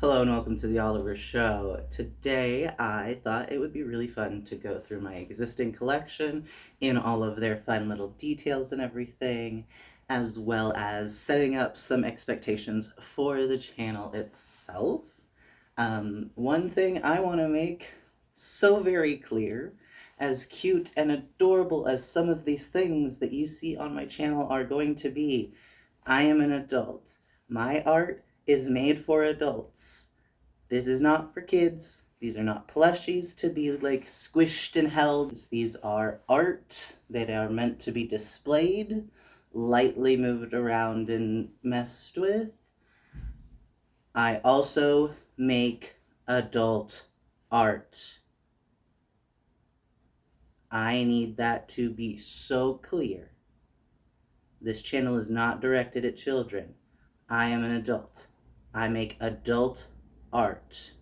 Hello and welcome to the Oliver Show. Today I thought it would be really fun to go through my existing collection in all of their fun little details and everything, as well as setting up some expectations for the channel itself. One thing I want to make so very clear, as cute and adorable as some of these things that you see on my channel are going to be, I am an adult. My art is made for adults. This is not for kids. These are not plushies to be like squished and held. These are art that are meant to be displayed, lightly moved around and messed with. I also make adult art. I need that to be so clear. This channel is not directed at children. I am an adult. I make adult art.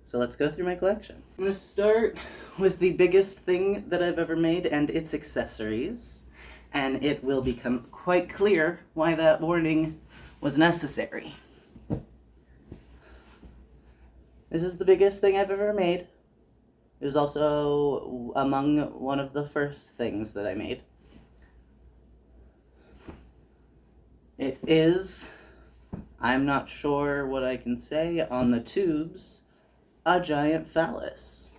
So let's go through my collection. I'm going to start with the biggest thing that I've ever made and its accessories. And it will become quite clear why that warning was necessary. This is the biggest thing I've ever made. It was also among one of the first things that I made. It is, I'm not sure what I can say on the tubes, a giant phallus.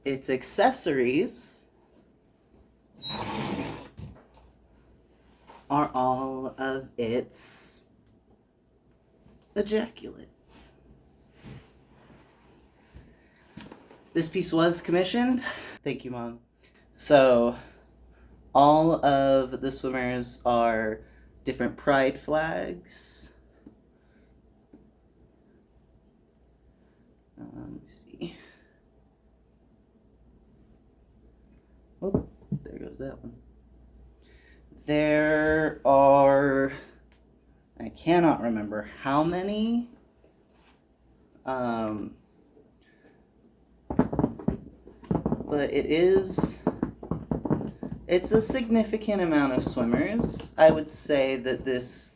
Its accessories are all of its ejaculate. This piece was commissioned. Thank you, Mom. So, all of the swimmers are different pride flags. Let me see. Oh, there goes that one. There are, I cannot remember how many. But it's a significant amount of swimmers. I would say that this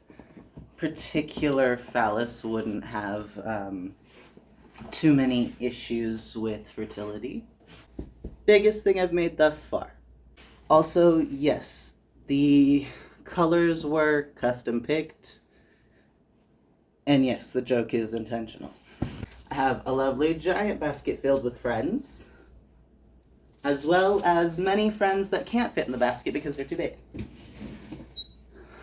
particular phallus wouldn't have too many issues with fertility. Biggest thing I've made thus far. Also, yes, the colors were custom picked. And yes, the joke is intentional. I have a lovely giant basket filled with friends, as well as many friends that can't fit in the basket because they're too big.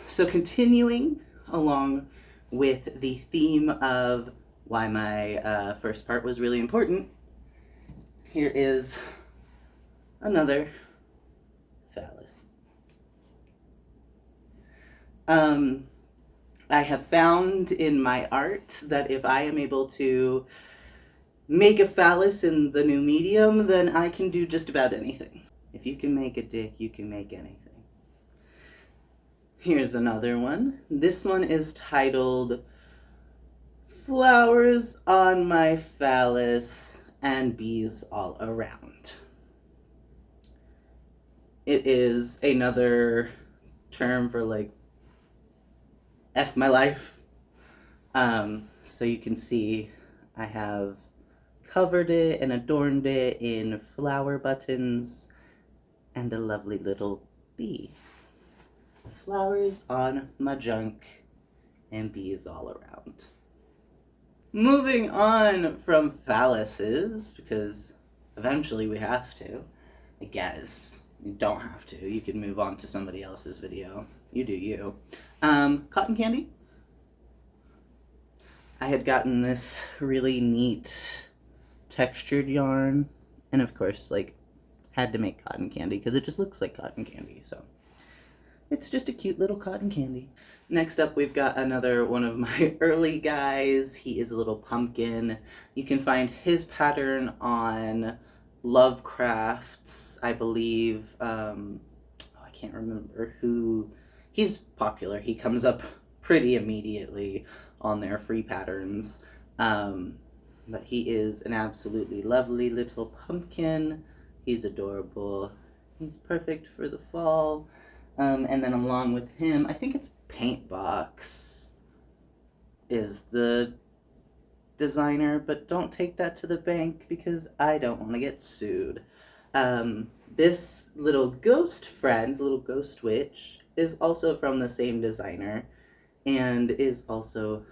So continuing along with the theme of why my first part was really important, here is another phallus. I have found in my art that if I am able to make a phallus in the new medium, then I can do just about anything. If you can make a dick, you can make anything. Here's another one. This one is titled Flowers on My Phallus and Bees All Around. It is another term for like F my life. So you can see I have covered it and adorned it in flower buttons and a lovely little bee. Flowers on my junk and bees all around. Moving on from phalluses, because eventually we have to, I guess. You don't have to. You can move on to somebody else's video. You do you. Cotton candy. I had gotten this really neat textured yarn, and of course, like, had to make cotton candy because it just looks like cotton candy, so it's just a cute little cotton candy. Next up, we've got another one of my early guys. He is a little pumpkin. You can find his pattern on Lovecraft's, I believe. I can't remember who. He's popular. He comes up pretty immediately on their free patterns. But he is an absolutely lovely little pumpkin. He's adorable. He's perfect for the fall. And then along with him, I think it's Paint Box. is the designer, but don't take that to the bank because I don't want to get sued. This little ghost friend, little ghost witch, is also from the same designer and is also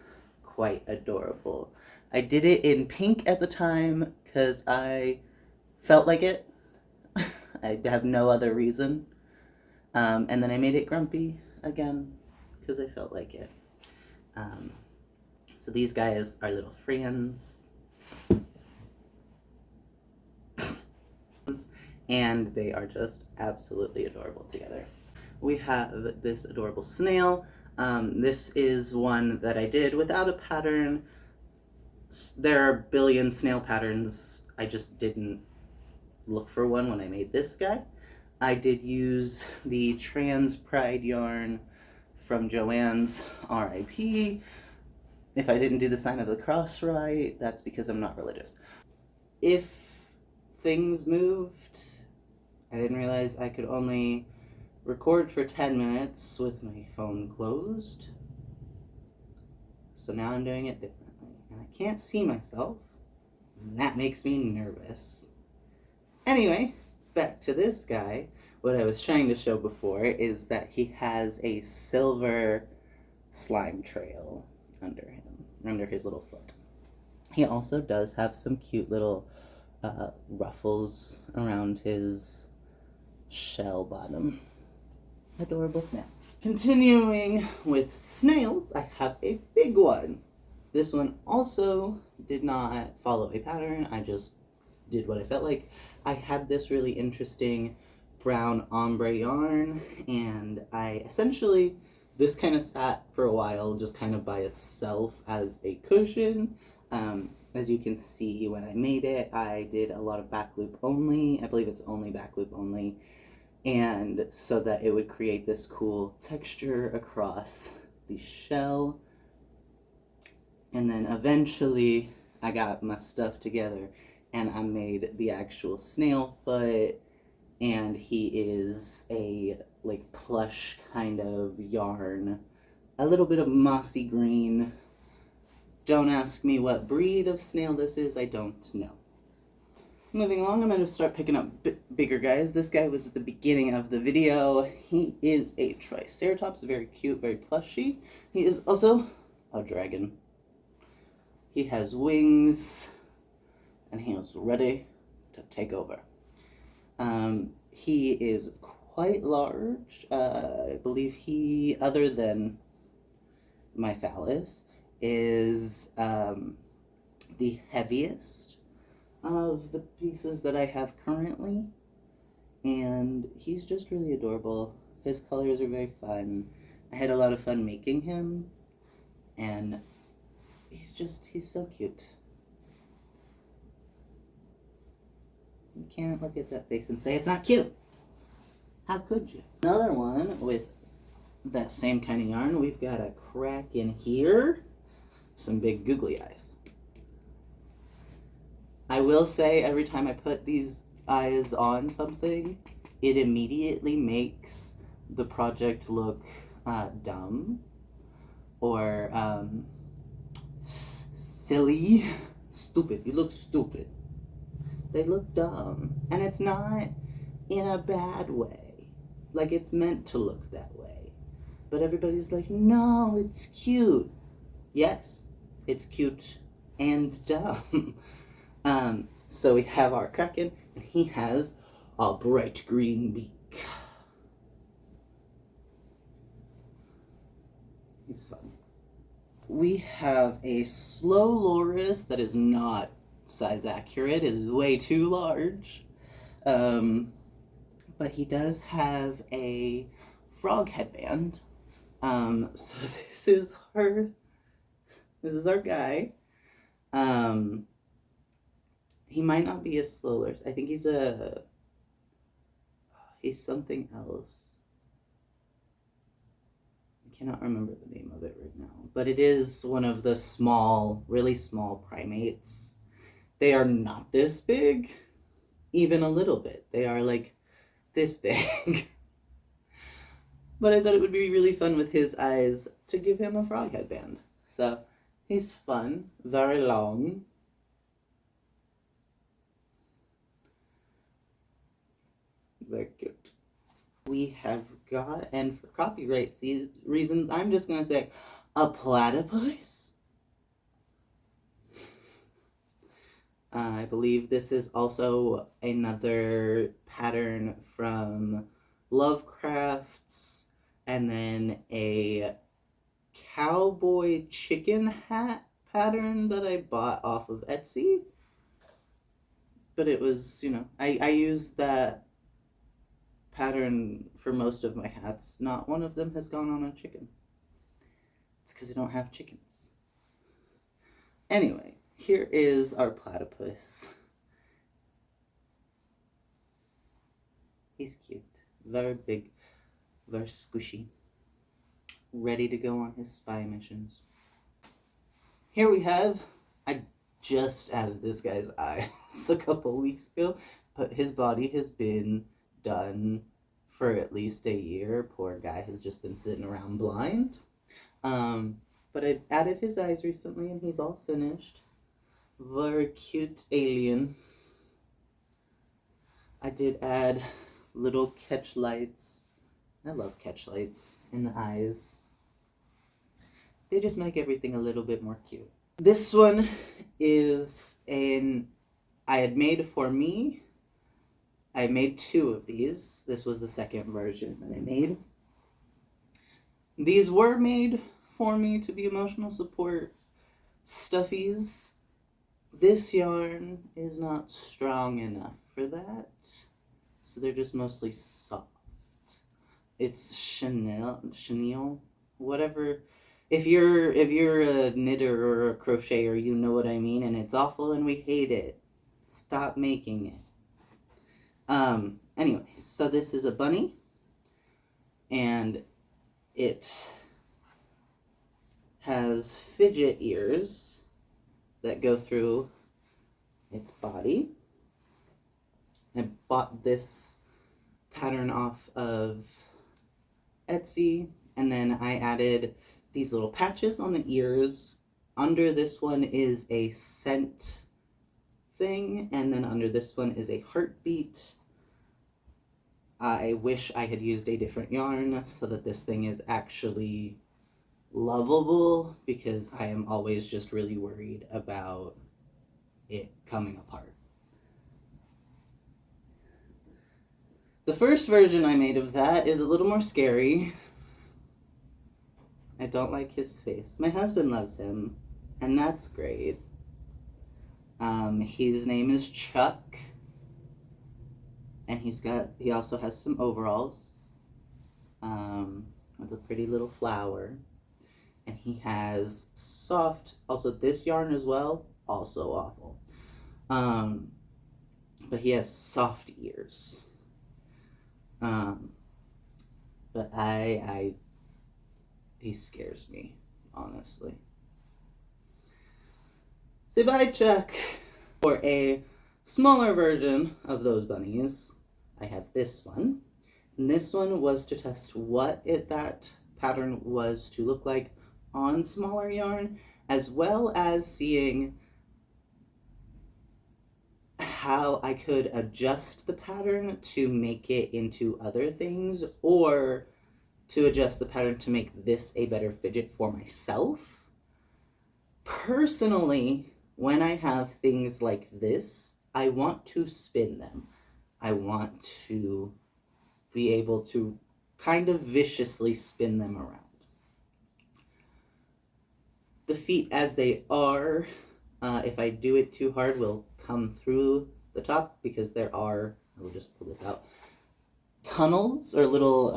quite adorable. I did it in pink at the time because I felt like it. I have no other reason. And then I made it grumpy again because I felt like it. Um, so these guys are little friends. And they are just absolutely adorable together. We have this adorable snail. This is one that I did without a pattern. There are a billion snail patterns. I just didn't look for one when I made this guy. I did use the Trans Pride yarn from Joanne's RIP. If I didn't do the sign of the cross right, that's because I'm not religious. If things moved, I didn't realize I could only record for 10 minutes with my phone closed. So now I'm doing it differently. And I can't see myself. And that makes me nervous. Anyway, back to this guy. What I was trying to show before is that he has a silver slime trail under him, under his little foot. He also does have some cute little ruffles around his shell bottom. Adorable snail. Continuing with snails, I have a big one. This one also did not follow a pattern. I just did what I felt like. I had this really interesting brown ombre yarn, and I essentially, this kind of sat for a while just kind of by itself as a cushion. As you can see, when I made it, I did a lot of back loop only. I believe it's only back loop only. And so that it would create this cool texture across the shell. And then eventually I got my stuff together and I made the actual snail foot, and he is a like plush kind of yarn, a little bit of mossy green. Don't ask me what breed of snail this is, I don't know. Moving along, I'm going to start picking up bigger guys. This guy was at the beginning of the video. He is a Triceratops, very cute, very plushy. He is also a dragon. He has wings, and he is ready to take over. He is quite large. I believe he, other than my phallus, is the heaviest of the pieces that I have currently, and he's just really adorable. His colors are very fun. I had a lot of fun making him, and he's so cute. You can't look at that face and say it's not cute. How could you? Another one with that same kind of yarn. We've got a crack in here, some big googly eyes. I will say every time I put these eyes on something, it immediately makes the project look dumb or silly. Stupid. You look stupid. They look dumb. And it's not in a bad way. Like, it's meant to look that way. But everybody's like, no, it's cute. Yes, it's cute and dumb. So we have our kraken, and he has a bright green beak. He's fun. We have a slow loris that is not size accurate, it is way too large. But he does have a frog headband. So this is our guy. He might not be a slow loris. I think he's something else. I cannot remember the name of it right now, but it is one of the small, really small primates. They are not this big, even a little bit. They are like this big. But I thought it would be really fun with his eyes to give him a frog headband. So He's fun, very long. Very cute. We have got, and for copyright reasons, I'm just gonna say a platypus. I believe this is also another pattern from Lovecraft's, and then a cowboy chicken hat pattern that I bought off of Etsy. But it was, I used that pattern for most of my hats. Not one of them has gone on a chicken. It's because I don't have chickens. Anyway, here is our platypus. He's cute. Very big, very squishy. Ready to go on his spy missions. Here we have, I just added this guy's eyes a couple weeks ago, but his body has been done for at least a year. Poor guy has just been sitting around blind. But I added his eyes recently and he's all finished. Very cute alien. I did add little catch lights. I love catch lights in the eyes. They just make everything a little bit more cute. This one is I had made for me. I made 2 of these. This was the second version that I made. These were made for me to be emotional support stuffies. This yarn is not strong enough for that, so they're just mostly soft. It's chenille, whatever. If you're a knitter or a crocheter, you know what I mean, and it's awful and we hate it. Stop making it. Anyway, so this is a bunny, and it has fidget ears that go through its body. I bought this pattern off of Etsy, and then I added these little patches on the ears. Under this one is a scent thing, and then under this one is a heartbeat. I wish I had used a different yarn so that this thing is actually lovable, because I am always just really worried about it coming apart. The first version I made of that is a little more scary. I don't like his face. My husband loves him, and that's great. His name is Chuck, and he also has some overalls, with a pretty little flower, and he has soft, also this yarn as well, also awful, but he has soft ears, but he scares me, honestly. Say bye, Chuck. For a smaller version of those bunnies, I have this one. And this one was to test what that pattern was to look like on smaller yarn, as well as seeing how I could adjust the pattern to make it into other things, or to adjust the pattern to make this a better fidget for myself. Personally, when I have things like this, I want to spin them. I want to be able to kind of viciously spin them around. The feet as they are, if I do it too hard, will come through the top, because there are, I will just pull this out, tunnels, or little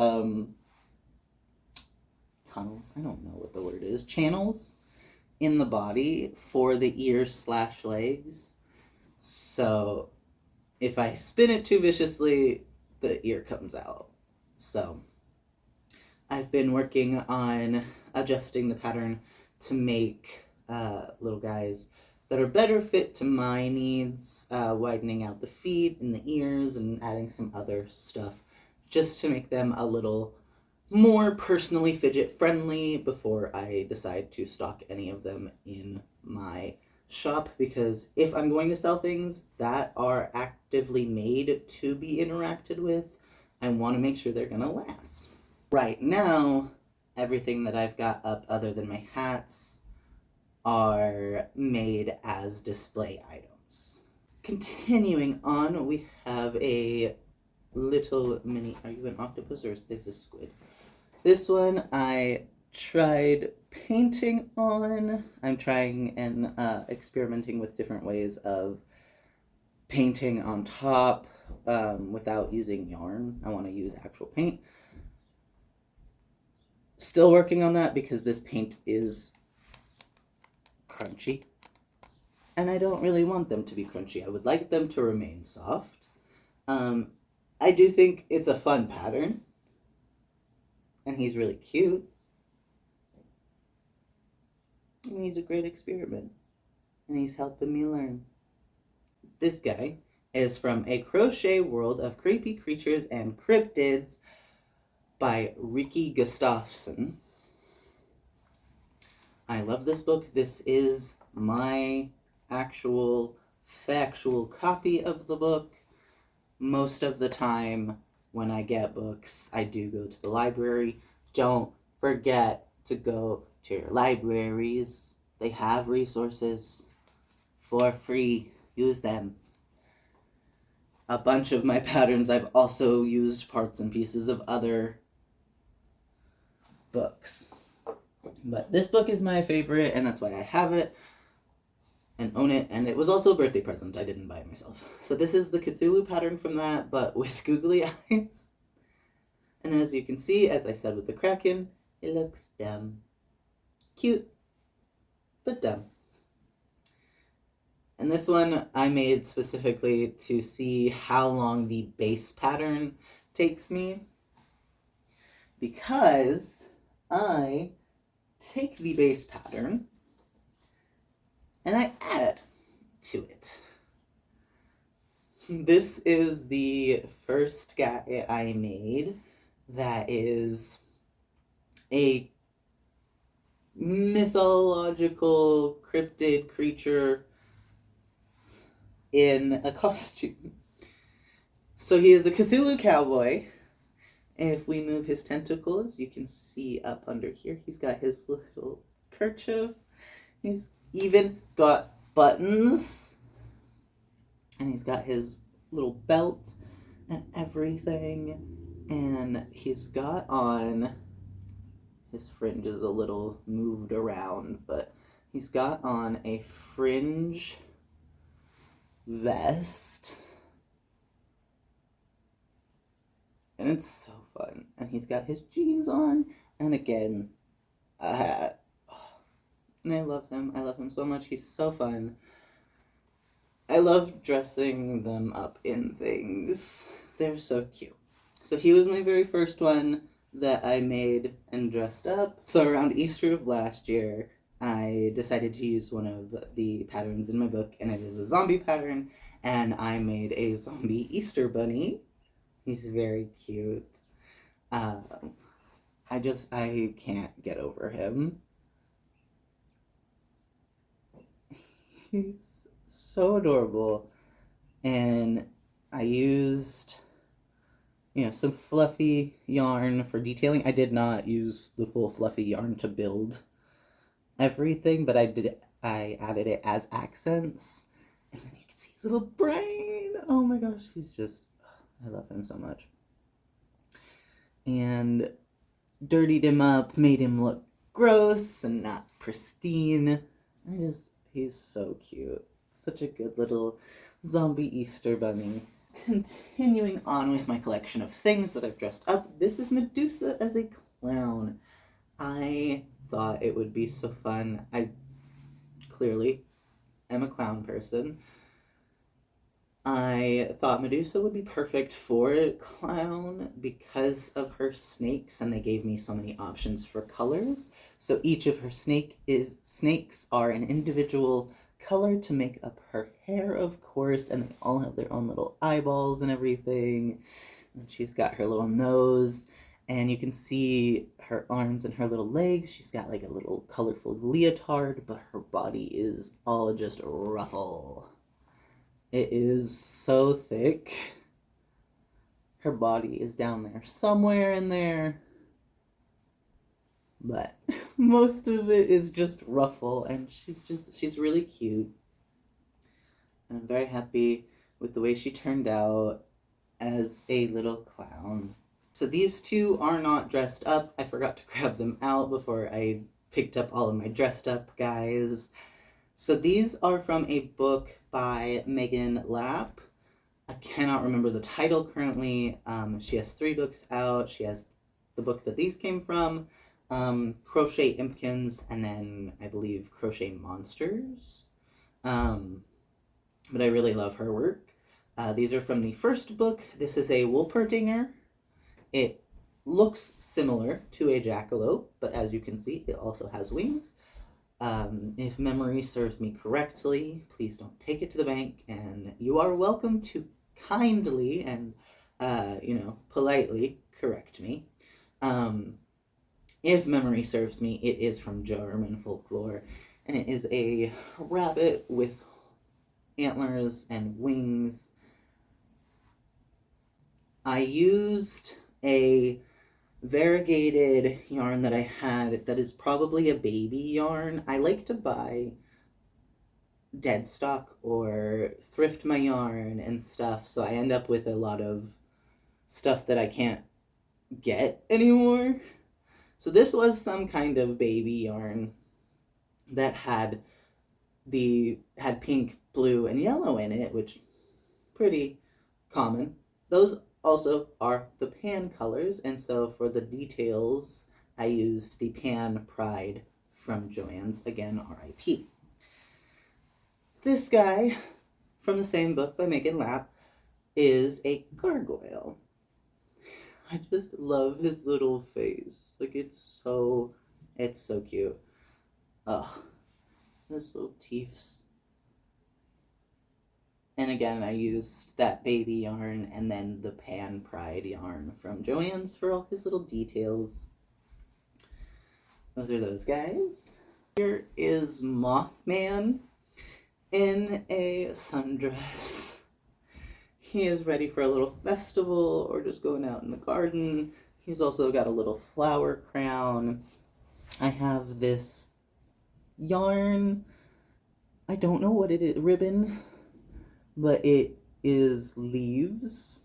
tunnels, I don't know what the word is, channels in the body for the ears/legs. So if I spin it too viciously, the ear comes out. So I've been working on adjusting the pattern to make little guys that are better fit to my needs, widening out the feet and the ears and adding some other stuff just to make them a little more personally fidget friendly before I decide to stock any of them in my shop, because if I'm going to sell things that are actively made to be interacted with, I want to make sure they're going to last. Right now, everything that I've got up other than my hats are made as display items. Continuing on, we have a little mini. Are you an octopus or is this a squid? This one I tried painting on. I'm trying and experimenting with different ways of painting on top without using yarn. I want to use actual paint. Still working on that because this paint is crunchy. And I don't really want them to be crunchy. I would like them to remain soft. I do think it's a fun pattern. And he's really cute. And he's a great experiment. And he's helping me learn. This guy is from A Crochet World of Creepy Creatures and Cryptids by Rikki Gustafson. I love this book. This is my actual factual copy of the book. Most of the time when I get books, I do go to the library. Don't forget to go to your libraries. They have resources for free. Use them. A bunch of my patterns, I've also used parts and pieces of other books. But this book is my favorite, and that's why I have it and own it. And it was also a birthday present. I didn't buy it myself. So this is the Cthulhu pattern from that, but with googly eyes. And as you can see, as I said with the Kraken, it looks dumb. Cute, but dumb. And this one I made specifically to see how long the base pattern takes me, because I take the base pattern and I add to it. This is the first guy I made that is a mythological cryptid creature in a costume. So he is a Cthulhu cowboy. If we move his tentacles, you can see up under here, he's got his little kerchief. He's even got buttons. And he's got his little belt and everything. And he's got on, his fringe is a little moved around, but he's got on a fringe vest. And it's so fun. And he's got his jeans on, and again, a hat. And I love him. I love him so much. He's so fun. I love dressing them up in things. They're so cute. So he was my very first one that I made and dressed up. So around Easter of last year, I decided to use one of the patterns in my book, and it is a zombie pattern, and I made a zombie Easter bunny. He's very cute. I can't get over him. He's so adorable. And I used, some fluffy yarn for detailing. I did not use the full fluffy yarn to build everything, but I added it as accents. And then you can see his little brain. Oh my gosh, I love him so much. And dirtied him up, made him look gross and not pristine. He's so cute. Such a good little zombie Easter bunny. Continuing on with my collection of things that I've dressed up, this is Medusa as a clown. I thought it would be so fun. I clearly am a clown person. I thought Medusa would be perfect for clown because of her snakes, and they gave me so many options for colors. So each of her snakes are an individual color to make up her hair, of course, and they all have their own little eyeballs and everything. And she's got her little nose, And you can see her arms and her little legs. She's got like a little colorful leotard, but her body is all just ruffle. It is so thick. Her body is down there somewhere in there, but most of it is just ruffle, and she's really cute. And I'm very happy with the way she turned out as a little clown. So these two are not dressed up. I forgot to grab them out before I picked up all of my dressed up guys. So these are from a book by Megan Lapp. I cannot remember the title currently. She has 3 books out. She has the book that these came from, Crochet Impkins, and then I believe Crochet Monsters. But I really love her work. These are from the first book. This is a Wolpertinger. It looks similar to a jackalope, but as you can see, it also has wings. If memory serves me correctly, please don't take it to the bank, and you are welcome to kindly and, politely correct me. If memory serves me, it is from German folklore, and it is a rabbit with antlers and wings. I used a variegated yarn that I had that is probably a baby yarn. I like to buy dead stock or thrift my yarn and stuff, so I end up with a lot of stuff that I can't get anymore. So this was some kind of baby yarn that had pink, blue, and yellow in it, which pretty common. Those also are the pan colors, and so for the details, I used the Pan Pride from Joann's, again, R.I.P. This guy, from the same book by Megan Lapp, is a gargoyle. I just love his little face. Like, it's so cute. Ugh, his little teeths. And again, I used that baby yarn and then the Pan Pride yarn from Joann's for all his little details. Those are those guys. Here is Mothman in a sundress. He is ready for a little festival or just going out in the garden. He's also got a little flower crown. I have this yarn. I don't know what it is, ribbon, but it is leaves,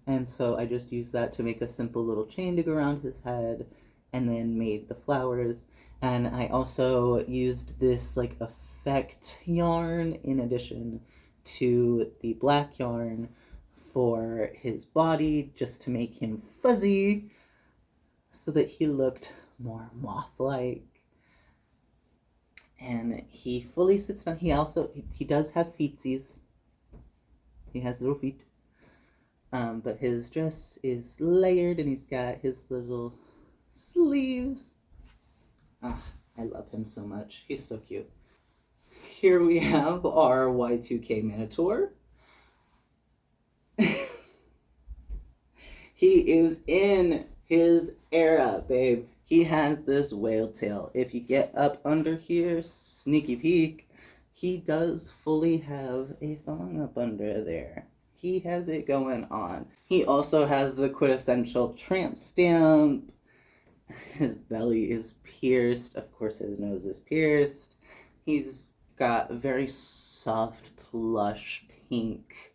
and so I just used that to make a simple little chain to go around his head, and then made the flowers. And I also used this like effect yarn in addition to the black yarn for his body, just to make him fuzzy so that he looked more moth-like. And he fully sits down. He does have feetsies. He has little feet. But his dress is layered and he's got his little sleeves. Ah, I love him so much. He's so cute. Here we have our Y2K Minotaur. He is in his era, babe. He has this whale tail. If you get up under here, sneaky peek, he does fully have a thong up under there. He has it going on. He also has the quintessential tramp stamp. His belly is pierced. Of course, his nose is pierced. He's got a very soft, plush, pink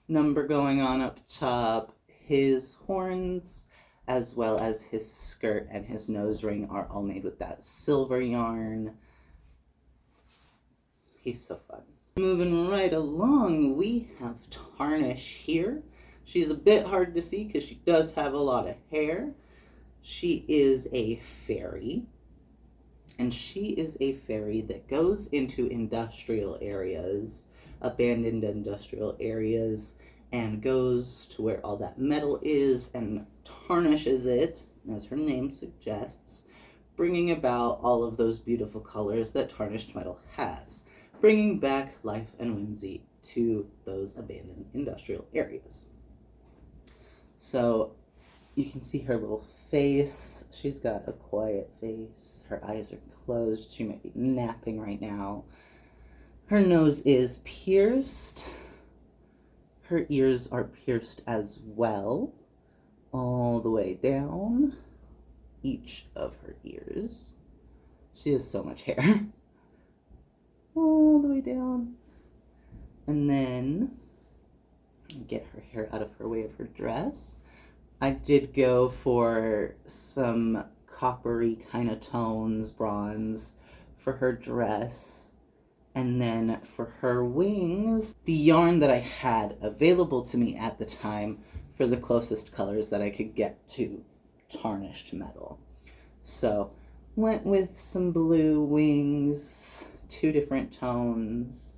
number going on up top. His horns, as well as his skirt and his nose ring, are all made with that silver yarn. He's so fun. Moving right along, we have Tarnish here. She's a bit hard to see because she does have a lot of hair. She is a fairy, and she is a fairy that goes into industrial areas, abandoned industrial areas, and goes to where all that metal is and tarnishes it, as her name suggests, bringing about all of those beautiful colors that tarnished metal has, bringing back life and whimsy to those abandoned industrial areas. So You can see her little face. She's got a quiet face. Her eyes are closed. She might be napping right now. Her nose is pierced. Her ears are pierced as well, all the way down each of her ears. She has so much hair. All the way down. And then get her hair out of her way of her dress. I did go for some coppery kind of tones, bronze, for her dress. And then for her wings, the yarn that I had available to me at the time for the closest colors that I could get to tarnished metal. So went with some blue wings, 2 different tones,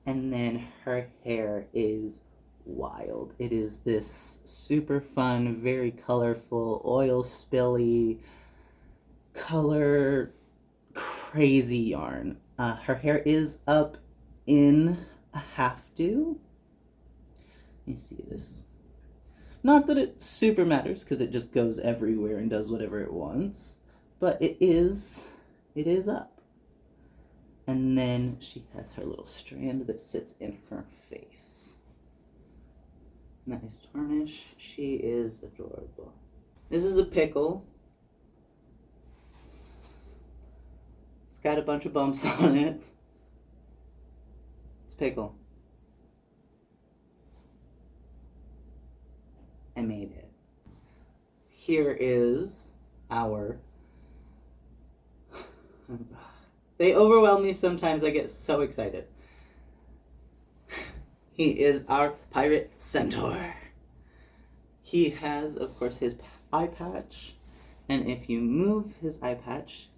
and then her hair is wild. It is this super fun, very colorful, oil spilly, color crazy yarn. Her hair is up in a half do. You see this. Not that it super matters, because it just goes everywhere and does whatever it wants, but it is up. And then she has her little strand that sits in her face. Nice tarnish. She is adorable. This is a pickle. It's got a bunch of bumps on it. It's Pickle. I made it. Here is our... They overwhelm me sometimes. I get so excited. He is our pirate centaur. He has, of course, his eye patch. And if you move his eye patch,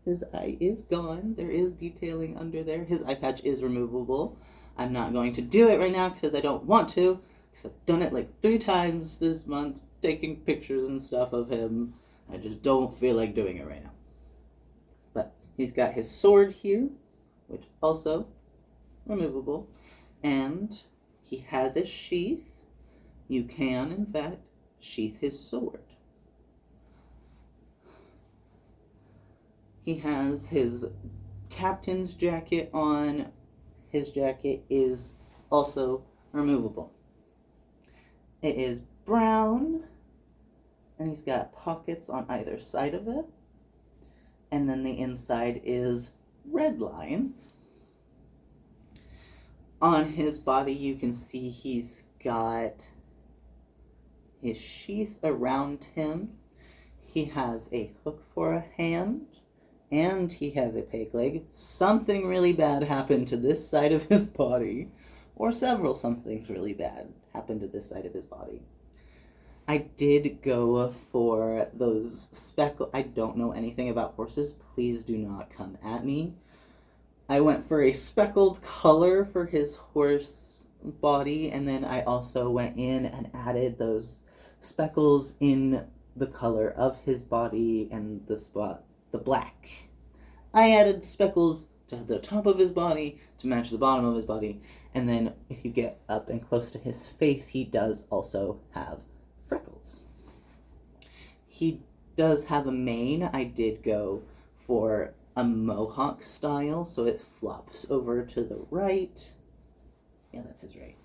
his eye is gone. There is detailing under there. His eye patch is removable. I'm not going to do it right now because I don't want to. Because I've done it like 3 times this month, taking pictures and stuff of him. I just don't feel like doing it right now. But he's got his sword here, which also removable. And he has a sheath. You can, in fact, sheath his sword. He has his captain's jacket on. His jacket is also removable. It is brown, and he's got pockets on either side of it. And then the inside is red lines. On his body, you can see he's got his sheath around him. He has a hook for a hand, and he has a peg leg. Something really bad happened to this side of his body, or several somethings really bad happened to this side of his body. I did go for those I don't know anything about horses. Please do not come at me. I went for a speckled color for his horse body, and then I also went in and added those speckles in the color of his body and the black. I added speckles to the top of his body to match the bottom of his body, and then if you get up and close to his face, he does also have freckles. He does have a mane. I did go for a mohawk style, so it flops over to the right. Yeah, that's his right.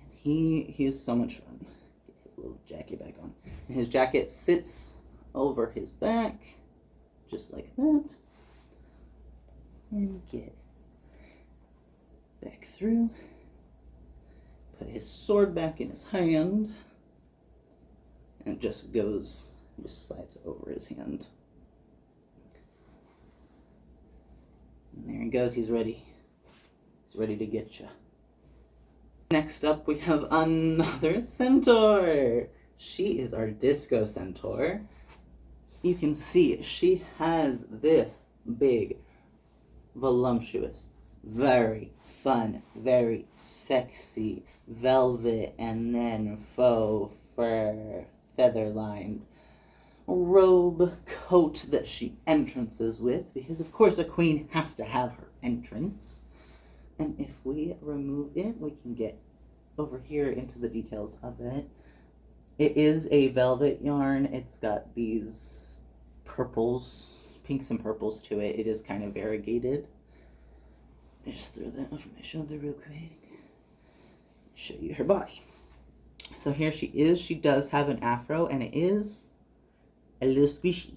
And he is so much fun. Get his little jacket back on. And his jacket sits over his back, just like that. And get back through. Put his sword back in his hand. And it just slides over his hand. And there he goes, he's ready. He's ready to get you. Next up, we have another centaur. She is our disco centaur. You can see she has this big, voluptuous, very fun, very sexy velvet and then faux fur feather-lined robe coat that she entrances with, because of course a queen has to have her entrance. And if we remove it, we can get over here into the details of it. It is a velvet yarn. It's got these purples, pinks and purples to it. It is kind of variegated. Just throw that over my shoulder real quick. Show you her body. So here she is. She does have an afro, and it is a little squishy.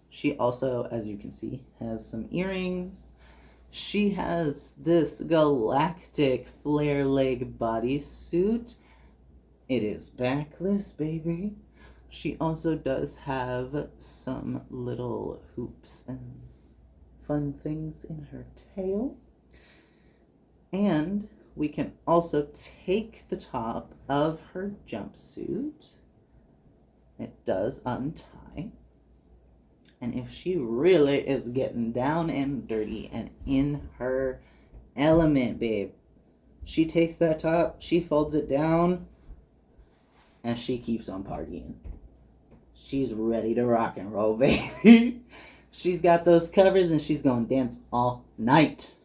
She also, as you can see, has some earrings. She has this galactic flare leg bodysuit. It is backless, baby. She also does have some little hoops and fun things in her tail. And we can also take the top of her jumpsuit. It does untie. And if she really is getting down and dirty and in her element, babe, she takes that top, she folds it down, and she keeps on partying. She's ready to rock and roll, baby. She's got those covers and she's going to dance all night.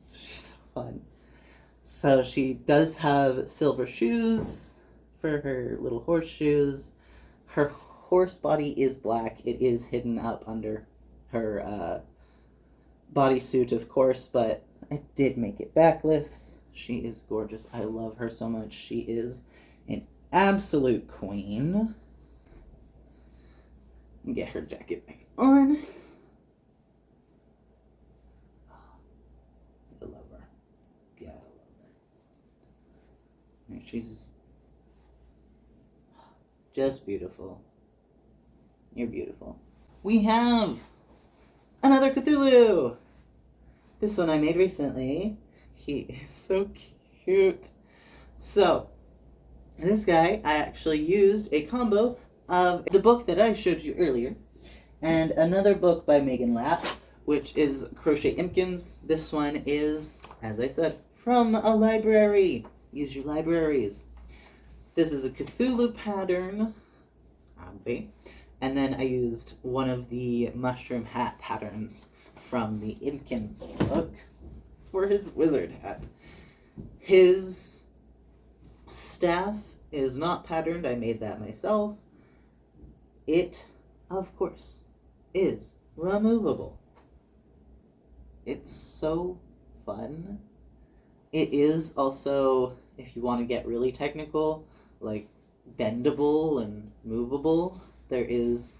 She's so fun. So she does have silver shoes for her little horseshoes. Her horse body is black. It is hidden up under her bodysuit, of course, but I did make it backless. She is gorgeous. I love her so much. She is an absolute queen. Get her jacket back on. I love her. God, I love her. She's just beautiful. You're beautiful. We have another Cthulhu. This one I made recently. He is so cute. So, this guy, I actually used a combo of the book that I showed you earlier and another book by Megan Lapp, which is Crochet Impkins. This one is, as I said, from a library. Use your libraries. This is a Cthulhu pattern, obvi. And then I used one of the mushroom hat patterns from the Impkins book for his wizard hat. His staff is not patterned. I made that myself. It, of course, is removable. It's so fun. It is also, if you want to get really technical, like bendable and movable. There is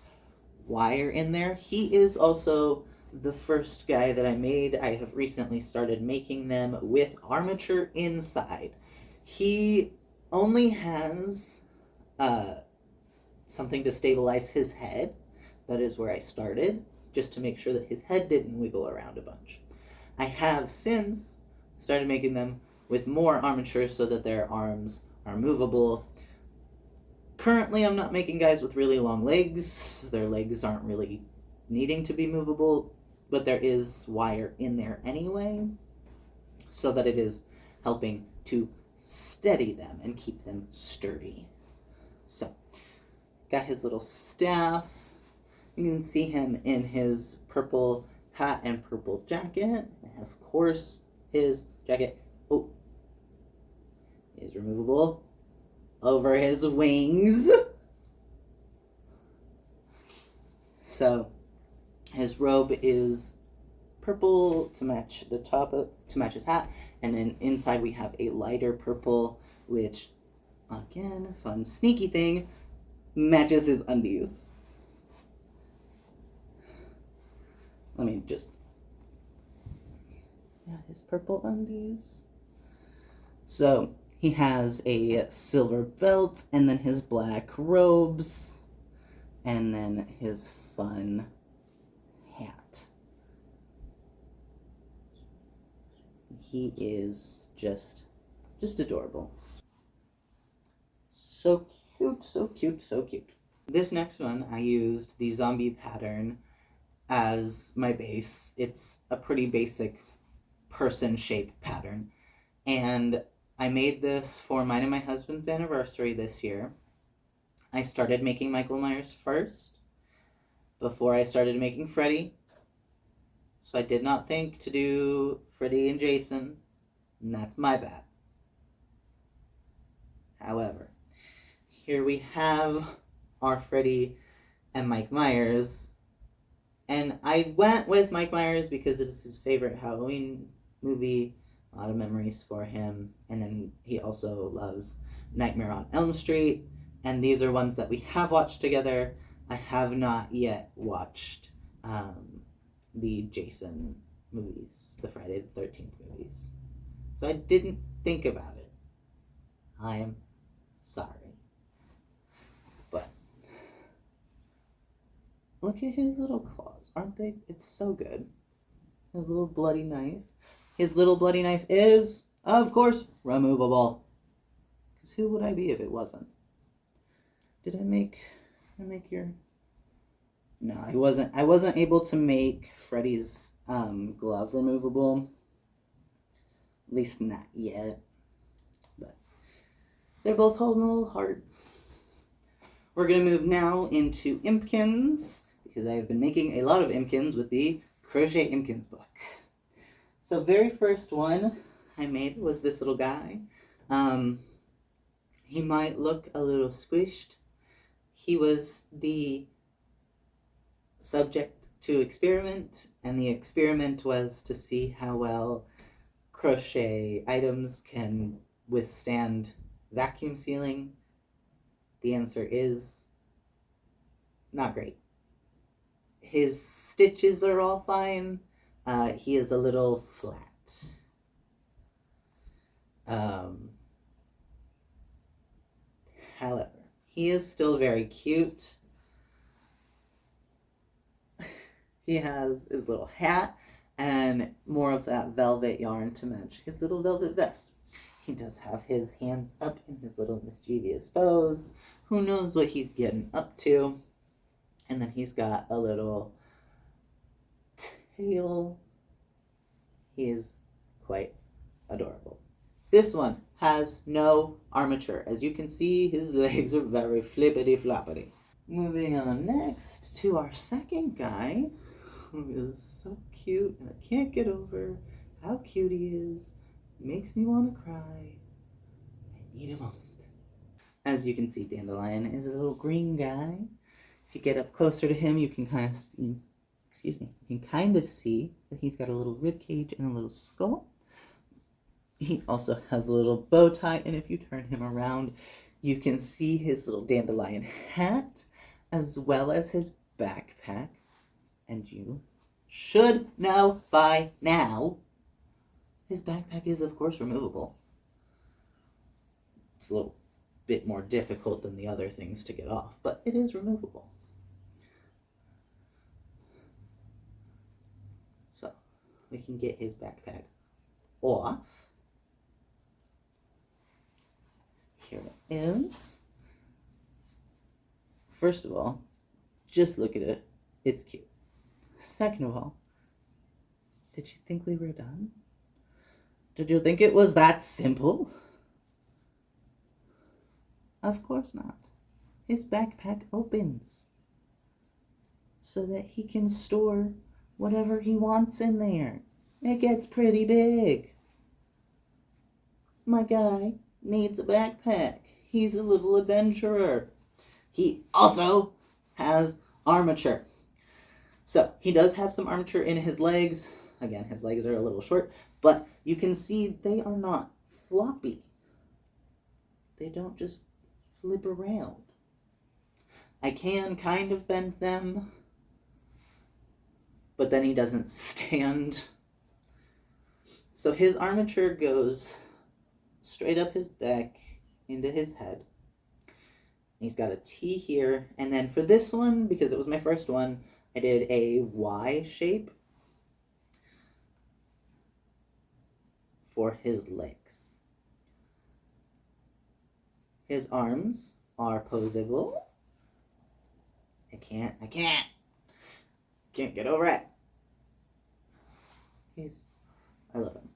wire in there. He is also the first guy that I made. I have recently started making them with armature inside. He only has something to stabilize his head. That is where I started, just to make sure that his head didn't wiggle around a bunch. I have since started making them with more armature so that their arms are movable. Currently, I'm not making guys with really long legs, so their legs aren't really needing to be movable, but there is wire in there anyway, so that it is helping to steady them and keep them sturdy. So, got his little staff. You can see him in his purple hat and purple jacket. And of course, his jacket, is removable over his wings. So his robe is purple to match the top of, to match his hat, and then inside we have a lighter purple, which again, fun sneaky thing, matches his undies. Let me just, his purple undies. So he has a silver belt, and then his black robes, and then his fun hat. He is just adorable. So cute, so cute, so cute. This next one, I used the zombie pattern as my base. It's a pretty basic person shape pattern. And I made this for mine and my husband's anniversary this year. I started making Michael Myers first, before I started making Freddy. So I did not think to do Freddy and Jason, and that's my bad. However, here we have our Freddy and Mike Myers. And I went with Mike Myers because it's his favorite Halloween movie. A lot of memories for him. And then he also loves Nightmare on Elm Street. And these are ones that we have watched together. I have not yet watched the Jason movies, the Friday the 13th movies. So I didn't think about it. I am sorry. But look at his little claws. Aren't they? It's so good. His little bloody knife. His little bloody knife is, of course, removable. Because who would I be if it wasn't? Did I make your... No, I wasn't able to make Freddy's glove removable. At least not yet. But they're both holding a little hard. We're going to move now into Impkins, because I have been making a lot of Impkins with the Crochet Impkins book. So very first one I made was this little guy. He might look a little squished. He was the subject to experiment, and the experiment was to see how well crochet items can withstand vacuum sealing. The answer is not great. His stitches are all fine. He is a little flat. However, he is still very cute. He has his little hat and more of that velvet yarn to match his little velvet vest. He does have his hands up in his little mischievous pose. Who knows what he's getting up to? And then he's got a little tail. He is quite adorable. This one has no armature. As you can see, his legs are very flippity-floppity. Moving on next to our second guy, who is so cute, and I can't get over how cute he is. Makes me want to cry. I need a moment. As you can see, Dandelion is a little green guy. If you get up closer to him, you can kind of see, that he's got a little rib cage and a little skull. He also has a little bow tie, and if you turn him around, you can see his little dandelion hat, as well as his backpack. And you should know by now, his backpack is, of course, removable. It's a little bit more difficult than the other things to get off, but it is removable. So, we can get his backpack off. Here it is. First of all, just look at it. It's cute. Second of all, did you think we were done? Did you think it was that simple? Of course not. His backpack opens so that he can store whatever he wants in there. It gets pretty big. My guy needs a backpack. He's a little adventurer. He also has armature. So, he does have some armature in his legs. Again, his legs are a little short, but you can see they are not floppy. They don't just flip around. I can kind of bend them, but then he doesn't stand. So his armature goes straight up his back into his head. He's got a T here, and then for this one, because it was my first one, I did a Y shape for his legs. His arms are posable. I can't get over it. I love him.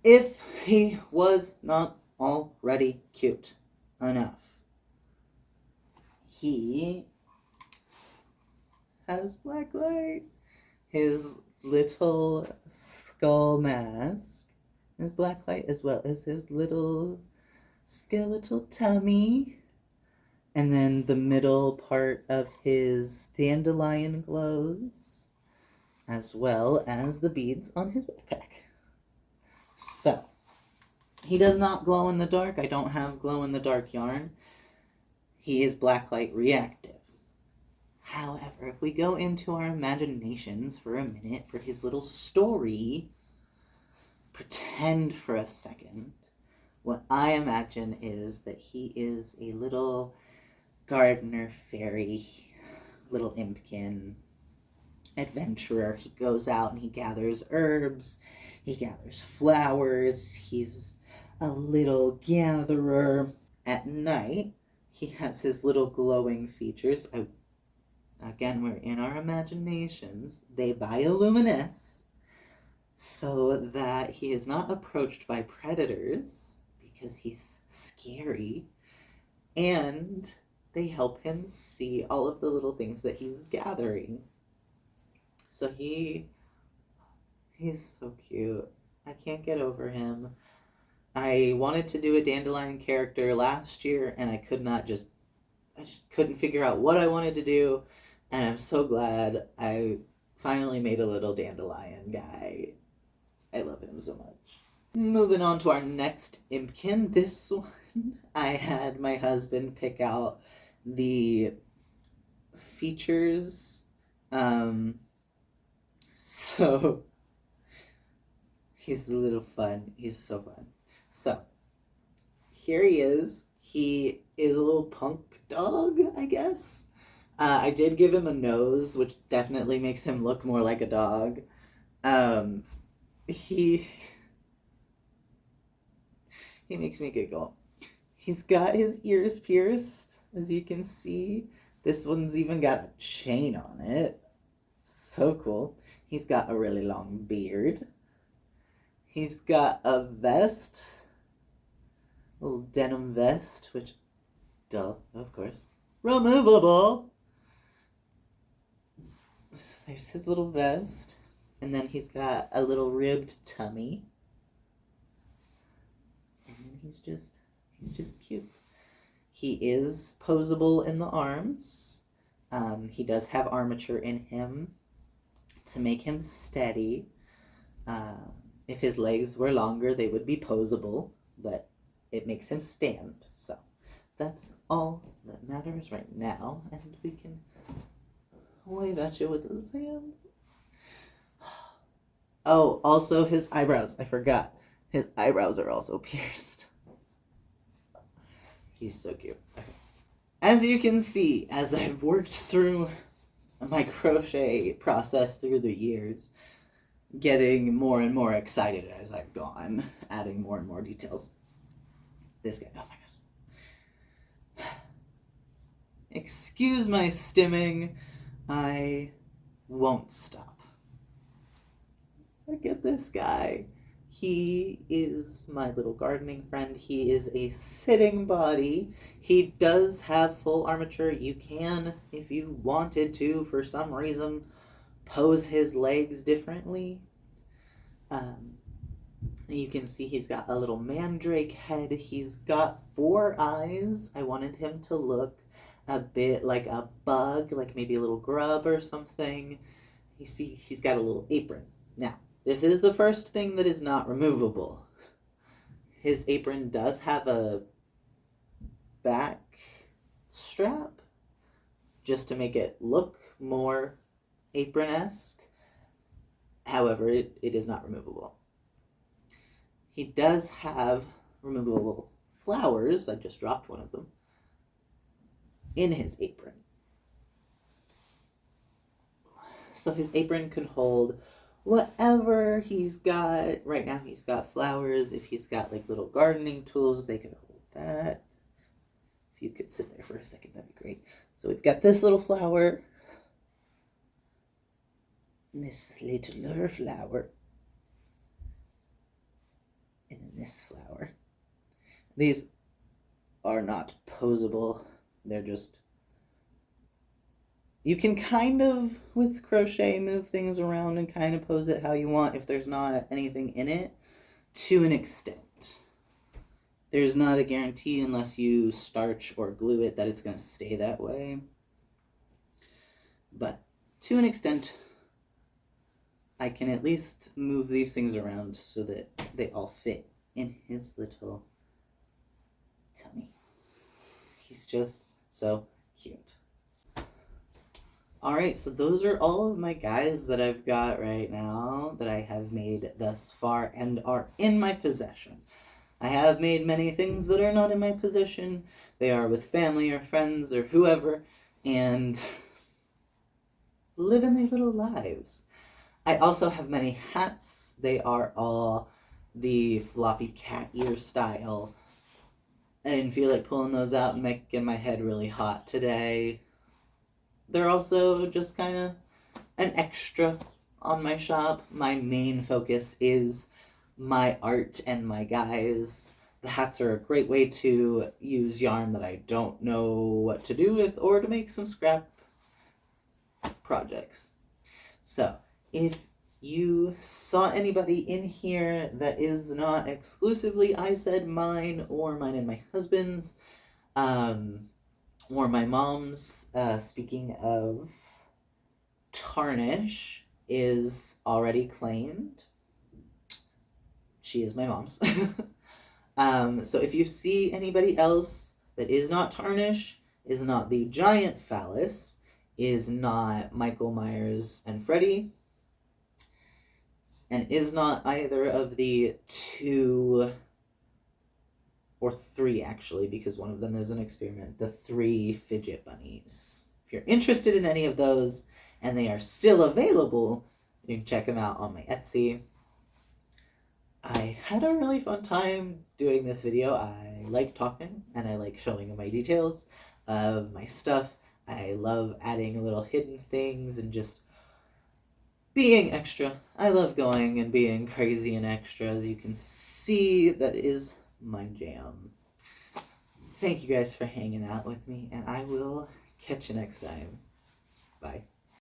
If he was not already cute enough, he has black light. His little skull mask his black light, as well as his little skeletal tummy. And then the middle part of his dandelion glows, as well as the beads on his backpack. So, he does not glow in the dark. I don't have glow in the dark yarn. He is blacklight reactive. However, if we go into our imaginations for a minute for his little story, pretend for a second. What I imagine is that he is a little gardener fairy, little Impkin adventurer. He goes out and he gathers herbs, he gathers flowers, he's a little gatherer. At night, he has his little glowing features. Again, we're in our imaginations. They bioluminesce so that he is not approached by predators because he's scary, and they help him see all of the little things that he's gathering. So he's so cute. I can't get over him. I wanted to do a dandelion character last year, and I just couldn't figure out what I wanted to do, and I'm so glad I finally made a little dandelion guy. I love him so much. Moving on to our next Impkin. This one, I had my husband pick out the features. So he's a little fun. He's so fun. So here he is. He is a little punk dog, I guess. I did give him a nose, which definitely makes him look more like a dog. He makes me giggle. He's got his ears pierced, as you can see. This one's even got a chain on it. So cool. He's got a really long beard. He's got a vest. A little denim vest, which, duh, of course, removable. There's his little vest. And then he's got a little ribbed tummy. And then he's just cute. He is posable in the arms. He does have armature in him to make him steady. If his legs were longer, they would be posable, but it makes him stand. So that's all that matters right now, and we can wave at you with his hands. Oh, also his eyebrows. I forgot. His eyebrows are also pierced. He's so cute. Okay. As you can see, as I've worked through my crochet process through the years, getting more and more excited as I've gone, adding more and more details. This guy, oh my gosh. Excuse my stimming. I won't stop. Look at this guy. He is my little gardening friend. He is a sitting body. He does have full armature. You can, if you wanted to, for some reason, pose his legs differently. You can see he's got a little mandrake head. He's got 4 eyes. I wanted him to look a bit like a bug, like maybe a little grub or something. You see, he's got a little apron. Now, this is the first thing that is not removable. His apron does have a back strap, just to make it look more apron-esque. However, it is not removable. He does have removable flowers. I just dropped one of them in his apron. So his apron can hold whatever he's got. Right now he's got flowers. If he's got like little gardening tools, they can hold that. If you could sit there for a second, that'd be great. So we've got this little flower. This littler flower. And then this flower. These are not posable. They're just... You can kind of, with crochet, move things around and kind of pose it how you want if there's not anything in it. to an extent. There's not a guarantee unless you starch or glue it that it's going to stay that way. But to an extent, I can at least move these things around so that they all fit in his little tummy. He's just so cute. Alright, so those are all of my guys that I've got right now that I have made thus far and are in my possession. I have made many things that are not in my possession. They are with family or friends or whoever, and living their little lives. I also have many hats. They are all the floppy cat ear style. I didn't feel like pulling those out and making my head really hot today. They're also just kind of an extra on my shop. My main focus is my art and my guys. The hats are a great way to use yarn that I don't know what to do with or to make some scrap projects. So, if you saw anybody in here that is not exclusively I said mine or mine and my husband's, or my mom's, speaking of, Tarnish is already claimed. She is my mom's. So if you see anybody else that is not Tarnish, is not the giant phallus, is not Michael Myers and Freddy, and is not either of the 2 or 3 actually, because one of them is an experiment, the 3 fidget bunnies. If you're interested in any of those and they are still available, you can check them out on my Etsy. I had a really fun time doing this video. I like talking and I like showing my details of my stuff. I love adding little hidden things and just being extra. I love going and being crazy and extra. As you can see, that is my jam. Thank you guys for hanging out with me, and I will catch you next time. Bye.